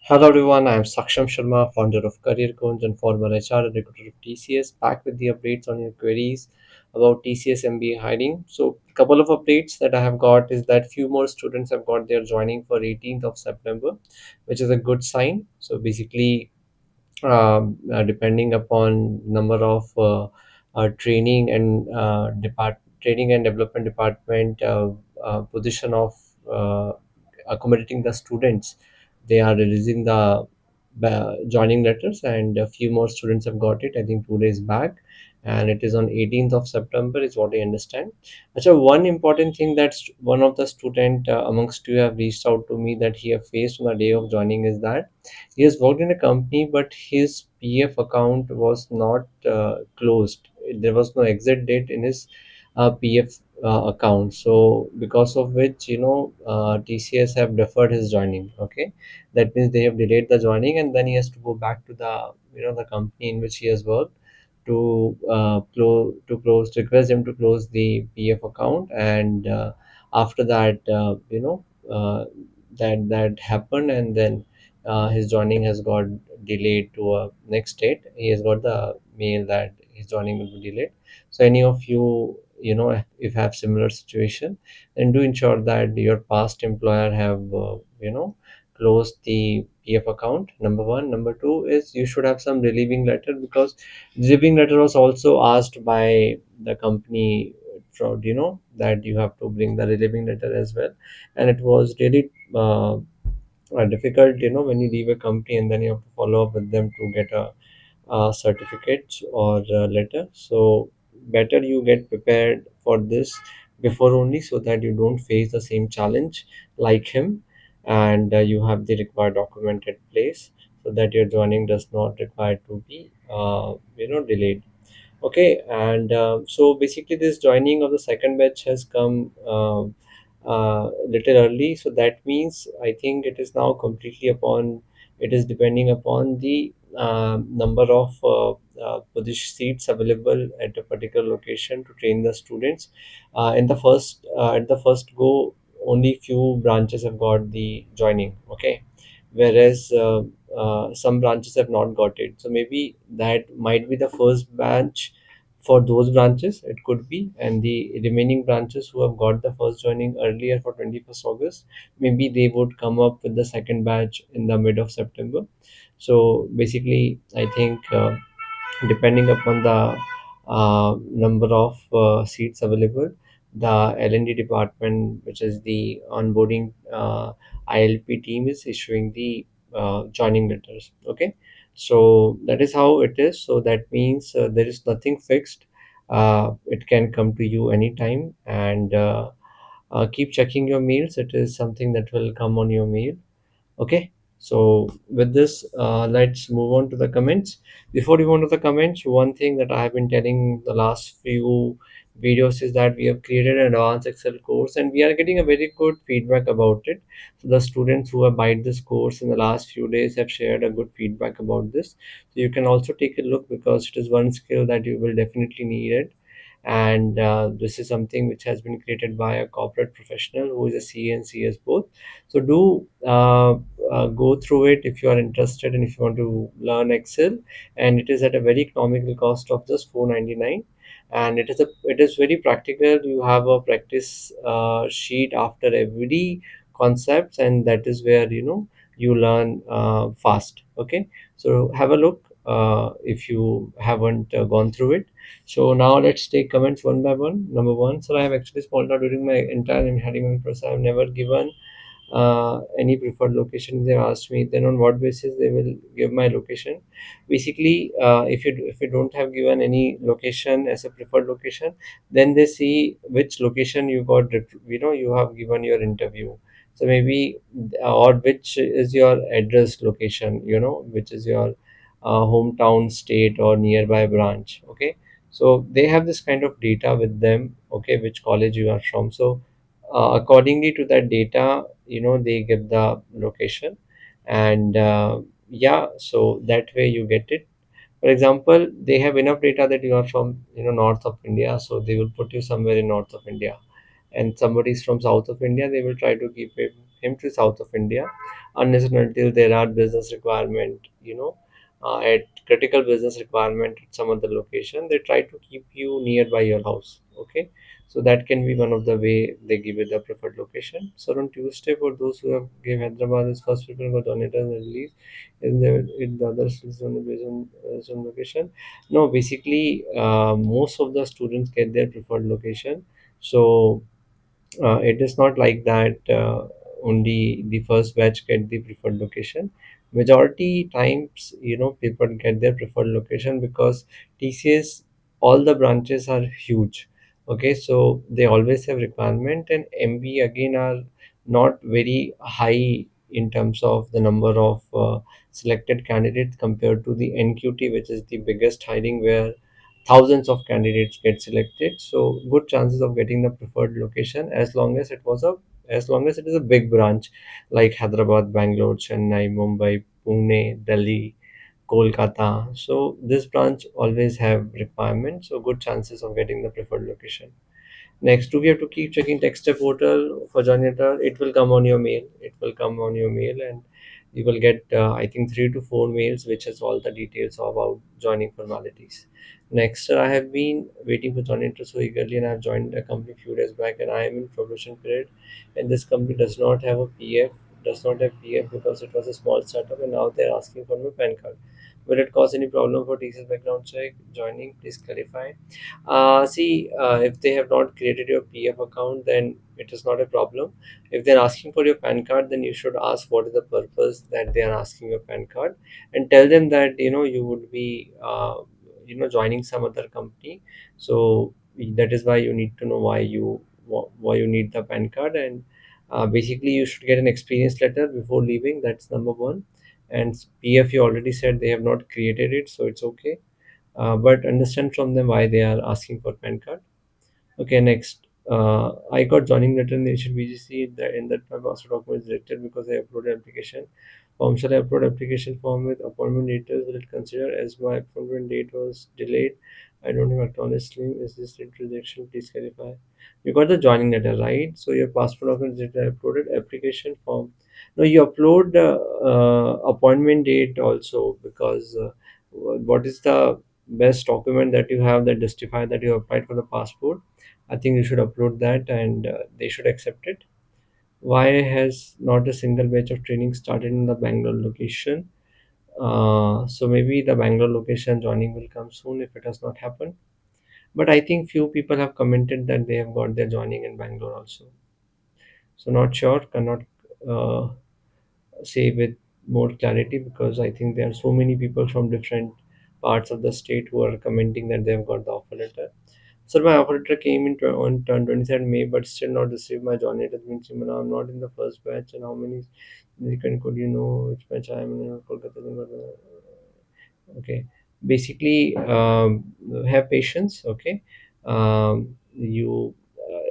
Hello everyone, I am Saksham Sharma, founder of CareerKunj and former HR and recruiter of TCS, back with the updates on your queries about TCS MBA hiring. So, a couple of updates that I have got is that few more students have got their joining for 18th of September, which is a good sign. So, basically, depending upon number of training and development department position of uh, accommodating the students, they are releasing the joining letters, and a few more students have got it, I think 2 days back, and it is on 18th of September is what I understand. So one important thing that one of the student amongst you have reached out to me that he have faced on the day of joining is that he has worked in a company, but his PF account was not closed. There was no exit date in his PF account. So because of which, TCS have deferred his joining. Okay, that means they have delayed the joining, and then he has to go back to the company in which he has worked to close request him to close the PF account, and after that, that happened, and then his joining has got delayed to a next date. He has got the mail that his joining will be delayed. So any of you, if have similar situation, then do ensure that your past employer have closed the PF account. Number one. Number two is you should have some relieving letter, because relieving letter was also asked by the company fraud, that you have to bring the relieving letter as well, and it was really difficult, when you leave a company and then you have to follow up with them to get a certificate or a letter. So better you get prepared for this before only, so that you don't face the same challenge like him, and you have the required document in place, so that your joining does not require to be delayed. Okay, and so basically, this joining of the second batch has come little early. So that means I think it is now completely upon. It is depending upon the number of position seats available at a particular location to train the students. In the first at the first go, only few branches have got the joining. Okay, whereas some branches have not got it. So maybe that might be the first batch for those branches, it could be, and the remaining branches who have got the first joining earlier for 21st August, maybe they would come up with the second batch in the mid of September. So basically, I think depending upon the number of seats available, the L&D department, which is the onboarding ILP team, is issuing the joining letters. Okay, so that is how it is. So that means there is nothing fixed. It can come to you anytime, and keep checking your mails. It is something that will come on your mail. Okay, so with this, let's move on to the comments. Before we move on to the comments, one thing that I have been telling the last few videos is that we have created an advanced Excel course, and we are getting a very good feedback about it. So the students who have bought this course in the last few days have shared a good feedback about this. So you can also take a look, because it is one skill that you will definitely need it, and this is something which has been created by a corporate professional who is a CA and CS both. So do go through it if you are interested and if you want to learn Excel, and it is at a very economical cost of just 499, and it is very practical. You have a practice sheet after every concepts, and that is where you learn fast. Okay, so have a look if you haven't gone through it. So now let's take comments one by one. Number one, sir, I have actually spelled out during my entire hiring process. I have never given any preferred location. They asked me, then on what basis they will give my location. Basically, if you don't have given any location as a preferred location, then they see which location you got, you have given your interview. So maybe, or which is your address location, which is your hometown, state, or nearby branch. Okay, so they have this kind of data with them. Okay, which college you are from. So accordingly to that data, they give the location, and yeah, so that way you get it. For example, they have enough data that you are from north of India, so they will put you somewhere in north of India, and somebody is from south of India, they will try to keep it him to south of India, unless and until there are business requirement, at critical business requirement at some other location, they try to keep you nearby your house. Okay, so that can be one of the way they give it the preferred location. So on Tuesday, for those who have gave Hyderabad as first preference for donators and release, in the others is on based on location. No, basically, most of the students get their preferred location. So it is not like that only the first batch get the preferred location. Majority times, people get their preferred location because TCS, all the branches are huge. Okay, so they always have requirement, and MB again are not very high in terms of the number of selected candidates compared to the NQT, which is the biggest hiring where thousands of candidates get selected. So good chances of getting the preferred location, as long as it is a big branch like Hyderabad, Bangalore, Chennai, Mumbai, Pune, Delhi, Kolkata. So this branch always have requirements, so good chances of getting the preferred location. Next, do we have to keep checking Texter portal for janitor? It will come on your mail. It will come on your mail, and you will get, I think, 3 to 4 mails, which has all the details about joining formalities. Next, I have been waiting for janitor so eagerly, and I have joined a company few days back, and I am in probation period. And this company does not have a PF, does not have PF because it was a small startup, and now they are asking for my PAN card. Will it cause any problem for TCS background check joining? Please clarify. See, if they have not created your PF account, then it is not a problem. If they're asking for your PAN card, then you should ask what is the purpose that they are asking your PAN card, and tell them that you would be joining some other company. So that is why you need to know why you need the PAN card, and basically you should get an experience letter before leaving. That's number one. And PF, you already said they have not created it, so it's okay, but understand from them why they are asking for PAN card. Okay, next. I got joining letter in the initial BGC that in that my passport document is rejected because I uploaded application form. Shall I upload application form with appointment details? Will it consider as my appointment date was delayed? I don't have acknowledged link. Is this date rejection? Please clarify. You got the joining letter, right? So your passport document is uploaded application form. No, you upload appointment date also because what is the best document that you have that justify that you applied for the passport? I think you should upload that, and they should accept it. Why has not a single batch of training started in the Bangalore location? So maybe the Bangalore location joining will come soon if it has not happened. But I think few people have commented that they have got their joining in Bangalore also. So not sure, cannot uh, say with more clarity because I think there are so many people from different parts of the state who are commenting that they have got the offer letter. So my offer letter came in on 27 May, but still not received my joining. It has been similar. I'm not in the first batch, and how many? Could you know which batch I am in? Kolkata. Okay, basically, have patience. Okay, you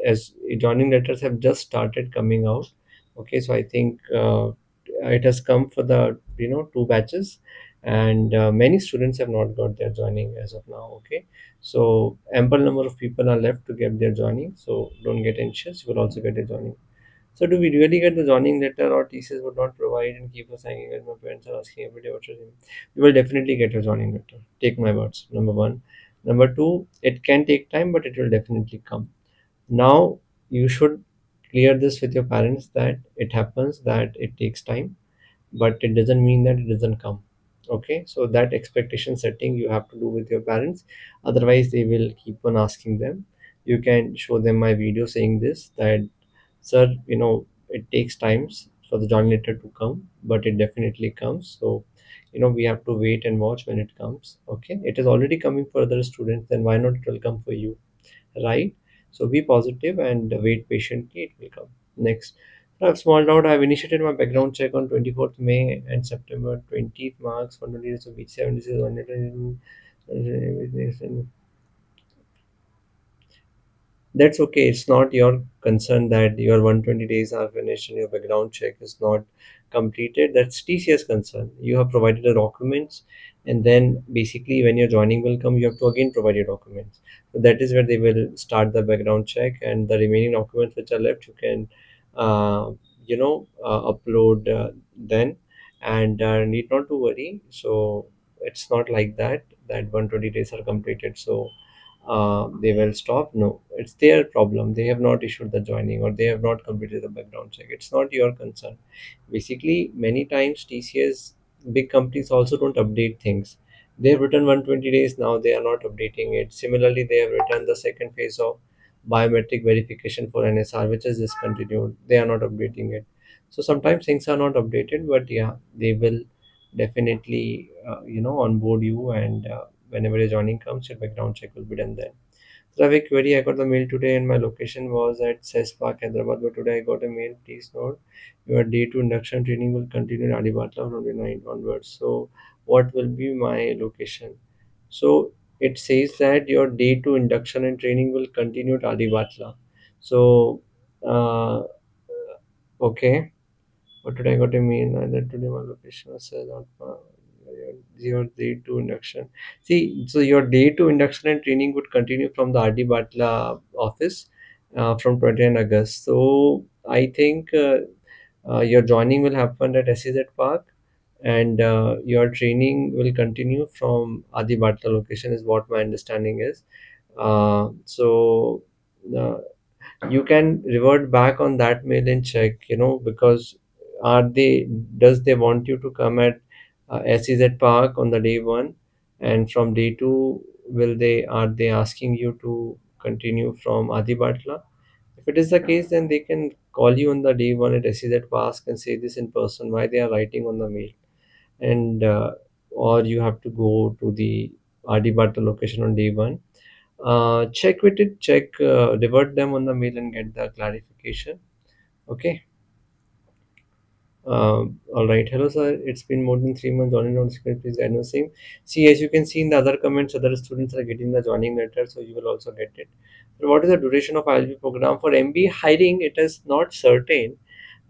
as joining letters have just started coming out. Okay, so I think it has come for the 2 batches, and many students have not got their joining as of now. Okay, so ample number of people are left to get their joining, so don't get anxious, you will also get a joining. So do we really get the joining letter, or TCS would not provide and keep us hanging as my parents are asking every day what to do? You will definitely get a joining letter. Take my words. Number one. Number two, it can take time, but it will definitely come. Now you should clear this with your parents that it happens, that it takes time, but it doesn't mean that it doesn't come. Okay, so that expectation setting you have to do with your parents, otherwise they will keep on asking them. You can show them my video saying this, that sir, it takes times for the joining letter to come, but it definitely comes. So we have to wait and watch when it comes. Okay, it is already coming for other students, then why not it will come for you, right? So be positive and wait patiently, it will come. Next, I have small doubt. I have initiated my background check on 24th May and September 20th marks for 20 days of each 76 on that's okay. It's not your concern that your 120 days are finished and your background check is not completed. That's TCS concern. You have provided the documents, and then basically when your joining will come, you have to again provide your documents. So that is where they will start the background check, and the remaining documents which are left, you can, uh, upload then, and need not to worry. So it's not like that 120 days are completed, so they will stop. No, it's their problem. They have not issued the joining, or they have not completed the background check. It's not your concern. Basically, many times TCS, big companies also don't update things. They have written 120 days, now they are not updating it. Similarly, they have written the second phase of biometric verification for NSR, which is discontinued. They are not updating it. So sometimes things are not updated, but yeah, they will definitely onboard you, and whenever your joining comes, your background check will be done then. So I have a query. I got the mail today, and my location was at CES Park, Hyderabad. But today I got a mail. Please note, your day two induction training will continue in Adibatla from 29 onwards. So, what will be my location? So, it says that your day two induction and training will continue at Adibatla. So, uh, okay. But today I got a mail that today my location was said out your day two induction. See, so your day two induction and training would continue from the RD Batla office from 29 August. So I think your joining will happen at SEZ Park, and your training will continue from Adi Batla location, is what my understanding is. So uh, you can revert back on that mail and check, because are they does they want you to come at SEZ Park on the day one, and from day two, are they asking you to continue from Adi Batla? If it is the case, then they can call you on the day one at SEZ Park and say this in person, why they are writing on the mail. And or you have to go to the RD Batla location on day one. Check with it, revert them on the mail and get the clarification. Okay. All right. Hello, sir. It's been more than 3 months. Joining on screen, please guide no same. See, as you can see in the other comments, other students are getting the joining letter, so you will also get it. So what is the duration of ILB program for MBA hiring? It is not certain.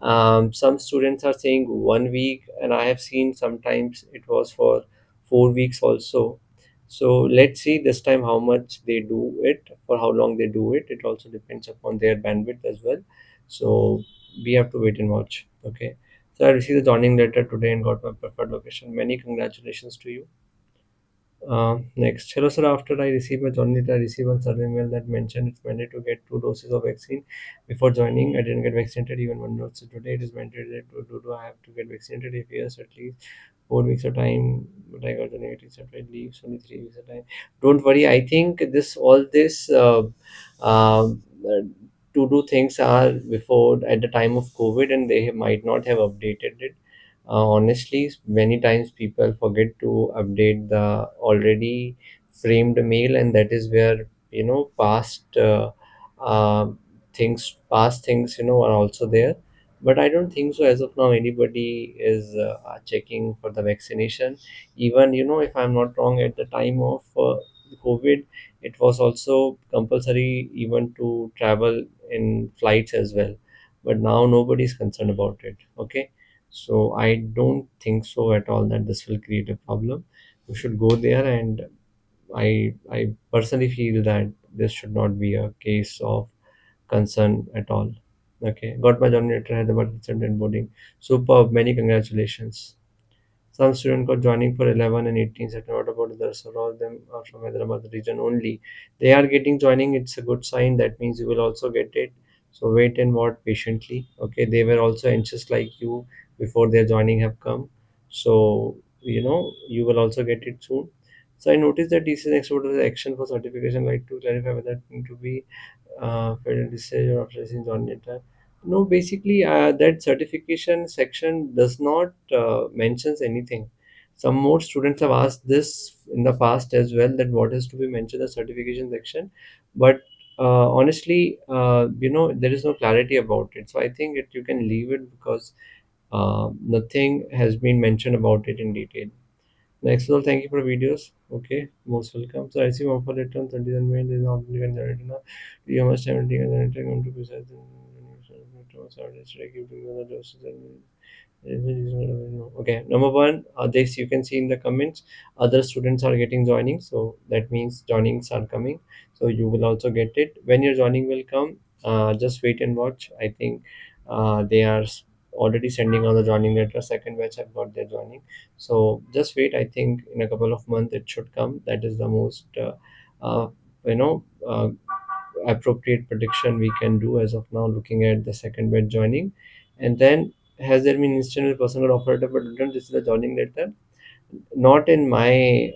Some students are saying 1 week, and I have seen sometimes it was for 4 weeks also. So let's see this time how much they do it, for how long they do it. It also depends upon their bandwidth as well. So we have to wait and watch. Okay. So I received the joining letter today and got my preferred location. Many congratulations to you. Next, hello sir. After I received my joining letter, I received one survey mail that mentioned it's mandatory to get 2 doses of vaccine before joining. I didn't get vaccinated even one dose. So today it is mandatory to do I have to get vaccinated? If yes, at least 4 weeks of time. But I got the negative separate leaves only 3 weeks of time. Don't worry. I think this all this to do things are before at the time of COVID, and they might not have updated it. Honestly, many times people forget to update the already framed mail, and that is where uh, past things are also there. But I don't think so. As of now, anybody is checking for the vaccination. Even if I'm not wrong, at the time of COVID, it was also compulsory even to travel in flights as well. But now nobody is concerned about it. Okay, so I don't think so at all that this will create a problem. We should go there, and I personally feel that this should not be a case of concern at all. Okay, got my job letter, Hyderabad and boarding. Superb, many congratulations. Some students got joining for 11 and 18 September. What about others? So all of them are from Hyderabad region only. They are getting joining. It's a good sign. That means you will also get it. So wait and watch patiently. Okay, they were also anxious like you before their joining have come. So you will also get it soon. So I noticed that TCS exported the action for certification. Like to clarify whether it need to be federal research or authorizing joining letter. No, basically, that certification section does not mentions anything. Some more students have asked this in the past as well, that what is to be mentioned in the certification section, but honestly, there is no clarity about it. So I think you can leave it, because nothing has been mentioned about it in detail. Next of all, thank you for videos. Okay, most welcome. So I see offer letter on 30th May. There is not generated now. You must have taken the letter going to precise okay, number one, this you can see in the comments. Other students are getting joining, so that means joinings are coming. So you will also get it when your joining will come. Just wait and watch. I think they are already sending on the joining letter. Second batch have got their joining. So just wait. I think in a couple of months it should come. That is the most uh, you know uh, appropriate prediction we can do as of now, looking at the second batch joining. And then, has there been instant personal offer letter but didn't receive the joining letter? Not in my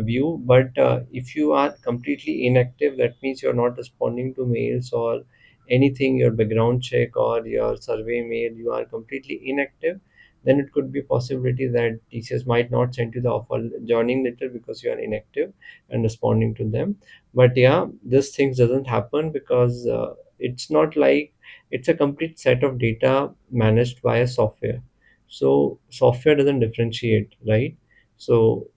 view, but if you are completely inactive, that means you're not responding to mails or anything, your background check or your survey mail, you are completely inactive, then it could be a possibility that TCS might not send you the offer joining letter because you are inactive and responding to them. But yeah, this things doesn't happen because it's not like it's a complete set of data managed by a software. So software doesn't differentiate, right? So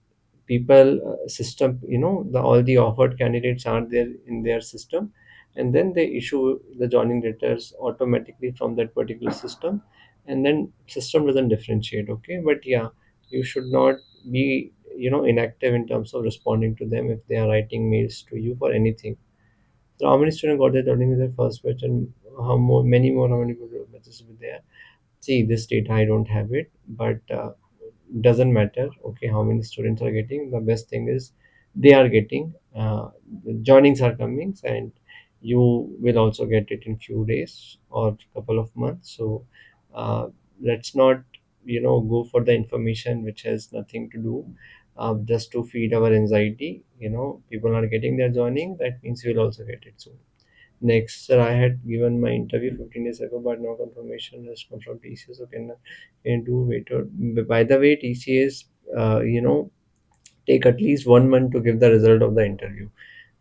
people system, the all the offered candidates are there in their system, and then they issue the joining letters automatically from that particular system, and then system doesn't differentiate. Okay, but yeah, you should not be inactive in terms of responding to them if they are writing mails to you for anything. So how many students got their joining in their first batch, and how many batches will there? See, this data I don't have it, but doesn't matter. Okay, how many students are getting? The best thing is they are getting. The joinings are coming, and you will also get it in few days or couple of months. So let's not go for the information which has nothing to do, just to feed our anxiety. People are getting their joining. That means you will also get it soon. Next, sir, I had given my interview 15 days ago, but no confirmation has come from TCS. So can do wait. By the way, TCS, take at least 1 month to give the result of the interview,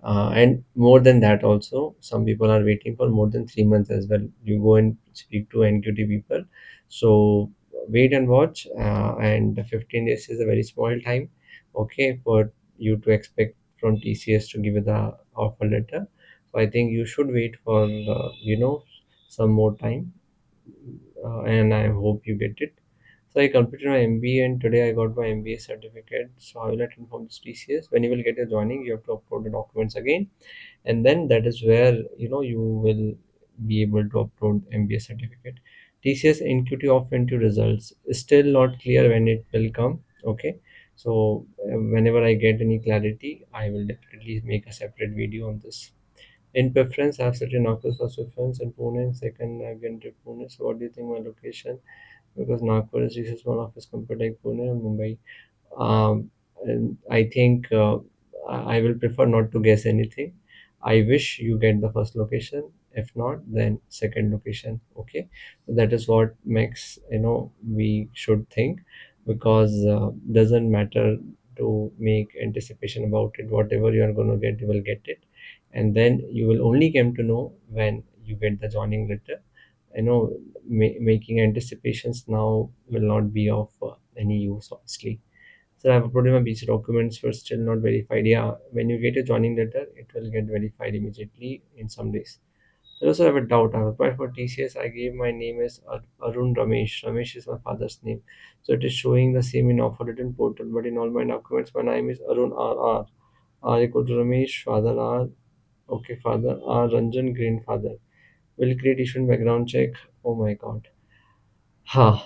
and more than that also. Some people are waiting for more than 3 months as well. You go and speak to NQT people, so wait and watch. And 15 days is a very small time, okay, for you to expect from TCS to give you the offer letter. So I think you should wait for some more time, and I hope you get it. So I completed my MBA and today I got my MBA certificate. So I will let inform this TCS. When you will get your joining, you have to upload the documents again, and then that is where you will be able to upload MBA certificate. TCS NQT of NQ results is still not clear when it will come. Okay, so whenever I get any clarity, I will definitely make a separate video on this. In preference, I have certain Nagpur first preference and Pune and second again to Pune. So what do you think my location? Because Nagpur is just small office compared to Pune and Mumbai. And I think I will prefer not to guess anything. I wish you get the first location. If not, then second location. Okay, so that is what makes we should think, because doesn't matter to make anticipation about it. Whatever you are going to get, you will get it, and then you will only come to know when you get the joining letter. Making anticipations now will not be of any use, honestly. So I have uploaded my BC documents were still not verified. Yeah, when you get a joining letter, it will get verified immediately in some days. I also have a doubt. I have applied for TCS. I gave my name as Arun Ramesh. Ramesh is my father's name. So it is showing the same in offer written portal, but in all my documents, my name is Arun R R. R equal to Ramesh, father R. Okay, father R. Ranjan, grandfather. Will create issue background check. Oh my god.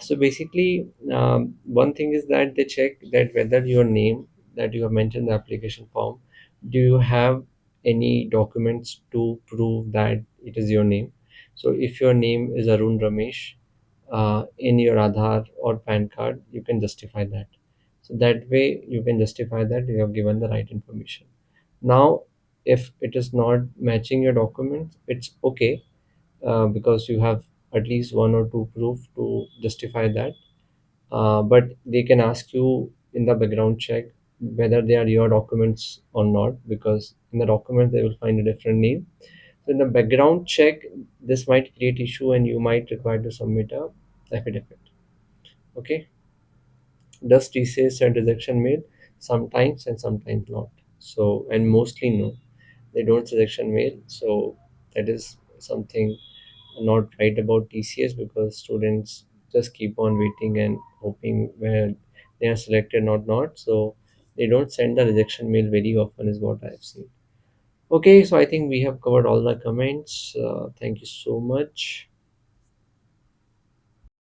So basically, one thing is that they check that whether your name that you have mentioned in the application form, do you have any documents to prove that it is your name? So if your name is Arun Ramesh, in your Aadhaar or PAN card, you can justify that. So that way you can justify that you have given the right information. Now, if it is not matching your documents, it's okay, because you have at least one or two proof to justify that. But they can ask you in the background check whether they are your documents or not, because in the document they will find a different name. So in the background check, this might create issue and you might require to submit a affidavit. Okay, does TCS send rejection mail? Sometimes and sometimes not. So, and mostly no, they don't rejection mail. So that is something not right about TCS, because students just keep on waiting and hoping where they are selected or not. So they don't send the rejection mail very often, is what I have seen. Okay, so I think we have covered all the comments. Thank you so much.